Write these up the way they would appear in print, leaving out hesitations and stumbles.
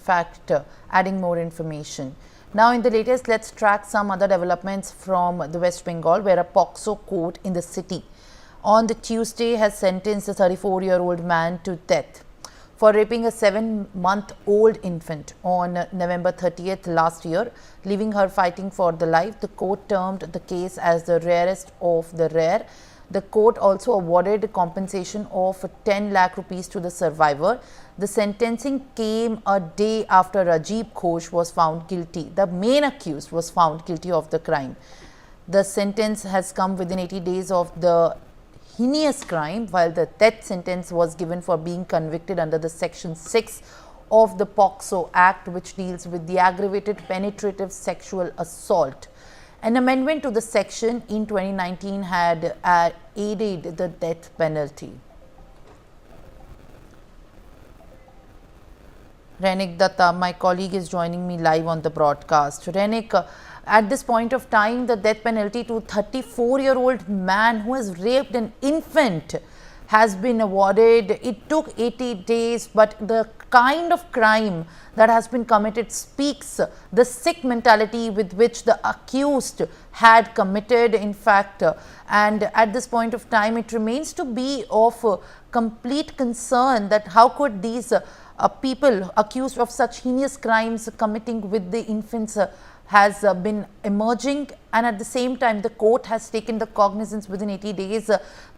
fact adding more information. Now in the latest, let's track some other developments from the West Bengal, where a POCSO court in the city on the Tuesday has sentenced a 34-year-old man to death for raping a 7-month-old infant on November 30th last year, leaving her fighting for the life. The court termed the case as the rarest of the rare. The court also awarded compensation of 10 lakh rupees to the survivor. The sentencing came a day after Rajiv Ghosh was found guilty. The main accused was found guilty of the crime. The sentence has come within 80 days of the heinous crime, while the death sentence was given for being convicted under the Section 6 of the POCSO Act, which deals with the aggravated penetrative sexual assault. An amendment to the section in 2019 had aided the death penalty. Renik Datta, my colleague, is joining me live on the broadcast. Renik, at this point of time, the death penalty to 34-year-old man who has raped an infant has been awarded. It took 80 days, but the kind of crime that has been committed speaks the sick mentality with which the accused had committed, in fact. And at this point of time, it remains to be of complete concern that how could these people accused of such heinous crimes committing with the infants has been emerging, and at the same time the court has taken the cognizance within 80 days,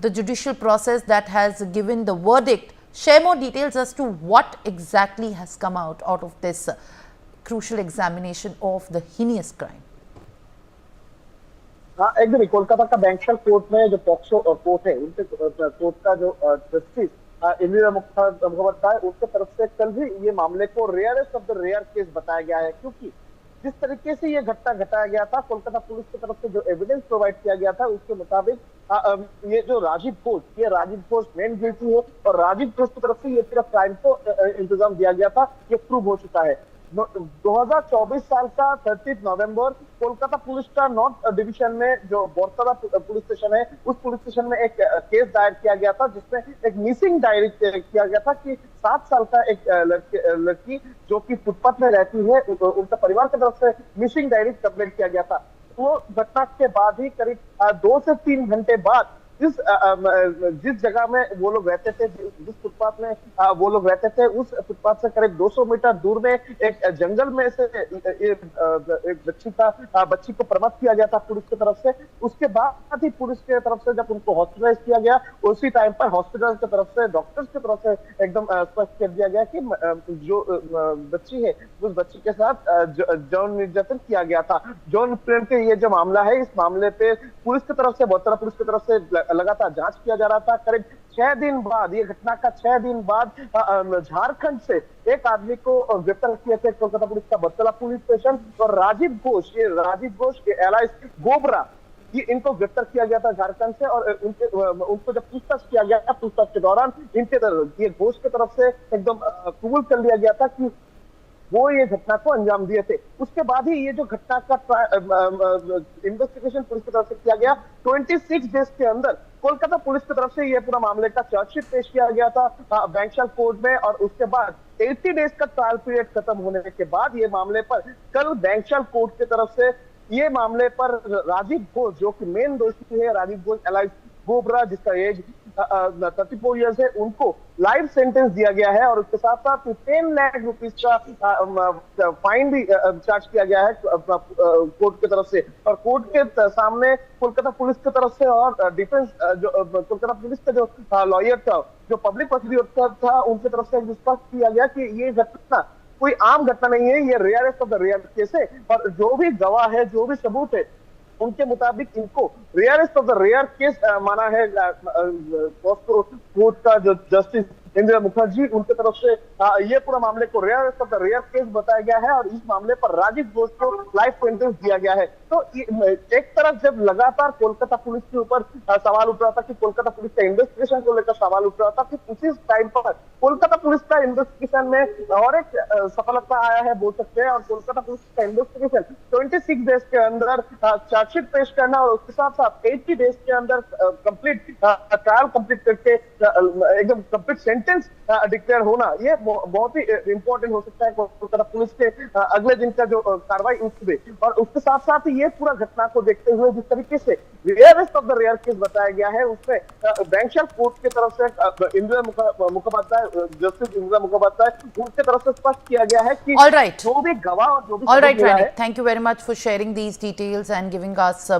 the judicial process that has given the verdict. Share more details as to what exactly has come out of this crucial examination of the heinous crime. हाँ, एकदम कोलकाता का बैंक्शल court में जो POCSO court है, उनके court का जो justice Indira Mukherjee है, उनके तरफ से कल भी ये मामले को rarest of the rare case बताया गया है, क्योंकि जिस तरीके से ये घटना घटाया गया था, कोलकाता पुलिस की तरफ से जो एविडेंस प्रोवाइड किया गया था, उसके मुताबिक ये जो राजीव घोष मेन गिल्टी है और राजीव घोष की तरफ से ये पूरा क्राइम को इंतजाम दिया गया था, ये प्रूव हो चुका है। 2024 साल का 30 नवंबर कोलकाता पुलिस का नॉर्थ डिवीजन में जो बोरतला पुलिस स्टेशन है, उस पुलिस स्टेशन में एक केस दायर किया गया था, जिसमें एक मिसिंग डायरी किया गया था कि 7 साल का एक लड़की जो कि फुटपाथ में रहती है, उनका परिवार की तरफ से मिसिंग डायरी कंप्लेंट किया गया था। वो घटना के बाद ही करीब 2 से 3 घंटे बाद जिस जगह में वो लोग रहते थे, जिस फुटपाथ में वो लोग रहते थे, उस फुटपाथ से करीब 200 मीटर दूर में एक जंगल में से एक बच्ची को बरामद किया गया था पुलिस की तरफ से। उसके बाद ही पुलिस की तरफ से जब उनको हॉस्पिटलाइज किया गया, उसी टाइम पर हॉस्पिटल की तरफ से, डॉक्टर्स की तरफ से एकदम स्पष्ट कर दिया गया कि जो बच्ची है, उस बच्ची के साथ यौन निर्यातन किया गया था। यौन उत्पीड़न के ये जो मामला है, इस मामले पे पुलिस की तरफ से, बोरतला पुलिस की तरफ से लगातार जांच किया जा रहा था। करीब 6 दिन बाद, ये घटना का 6 दिन बाद झारखंड से एक आदमी को गिरफ्तार किया था कोलकाता पुलिस का बोरतला पुलिस स्टेशन, और राजीव घोष एलाइस गोबरा, ये इनको गिरफ्तार किया गया था झारखंड से। और उनको जब पूछताछ किया गया, पूछताछ के दौरान ये घोष की तरफ से एकदम कबूल कर लिया गया था कि वो ये घटना को अंजाम दिए थे। उसके बाद ही ये जो घटना का इन्वेस्टिगेशन पुलिस की तरफ से किया गया, 26 डेज के अंदर कोलकाता पुलिस की तरफ से ये पूरा मामले का चार्जशीट पेश किया गया था बैंक्शल कोर्ट में। और उसके बाद 80 डेज का ट्रायल पीरियड खत्म होने के बाद ये मामले पर कल बैंक्शल कोर्ट की तरफ से ये मामले पर राजीव घोष, जो कि मेन दोषी है, राजीव घोष एलाइस गोबरा, जिसका एज 34 ईयर्स है, उनको लाइफ सेंटेंस दिया गया है। और उसके साथ साथ 10 लाख रुपीस का फाइन भी चार्ज किया गया है कोर्ट की तरफ से। और कोर्ट के सामने कोलकाता पुलिस की तरफ से और डिफेंस जो कोलकाता पुलिस का जो लॉयर था, जो पब्लिक प्रोसिक्यूटर था, उनकी तरफ से स्पष्ट किया गया कि ये घटना कोई आम घटना नहीं है, ये rarest of the rare case है। और जो भी गवाह है, जो भी सबूत है, उनके मुताबिक इनको rarest of the rare case माना है कोर्ट का जो जस्टिस इंदिरा मुखर्जी, उनके तरफ से ये पूरा मामले को rarest of the rare case बताया गया है। और इस मामले पर राजीव घोष को लाइफ सेंटेंस दिया गया है। तो एक तरफ जब लगातार कोलकाता पुलिस के ऊपर सवाल उठ रहा था कि कोलकाता पुलिस का इन्वेस्टिगेशन को लेकर सवाल उठ रहा था, कि उसी टाइम पर कोलकाता पुलिस का इन्वेस्टिगेशन में और एक सफलता आया है बोल सकते हैं। और कोलकाता पुलिस का इन्वेस्टिगेशन 26 डेज के अंदर चार्जशीट पेश करना और उसके साथ साथ 80 डेज के अंदर कंप्लीट ट्रायल कंप्लीट करके एकदम कंप्लीट सेंटेंस डिक्लेयर होना ये बहुत ही इंपॉर्टेंट हो सकता है कोलकाता पुलिस के अगले दिन का जो कार्रवाई उसमें। और उसके साथ साथ ये पूरा घटना को देखते हुए जिस तरीके से rarest of the rare case बताया गया है उसमें बैंक्शल कोर्ट की तरफ से इंदिरा मुखोपाध्याय, जस्टिस इंदिरा मुखोपाध्याय उनकी तरफ से स्पष्ट किया गया है कि All right. जो भी गवाह और जो भी All right, सबूत मिला Rani. है Thank you very much for sharing these details and giving us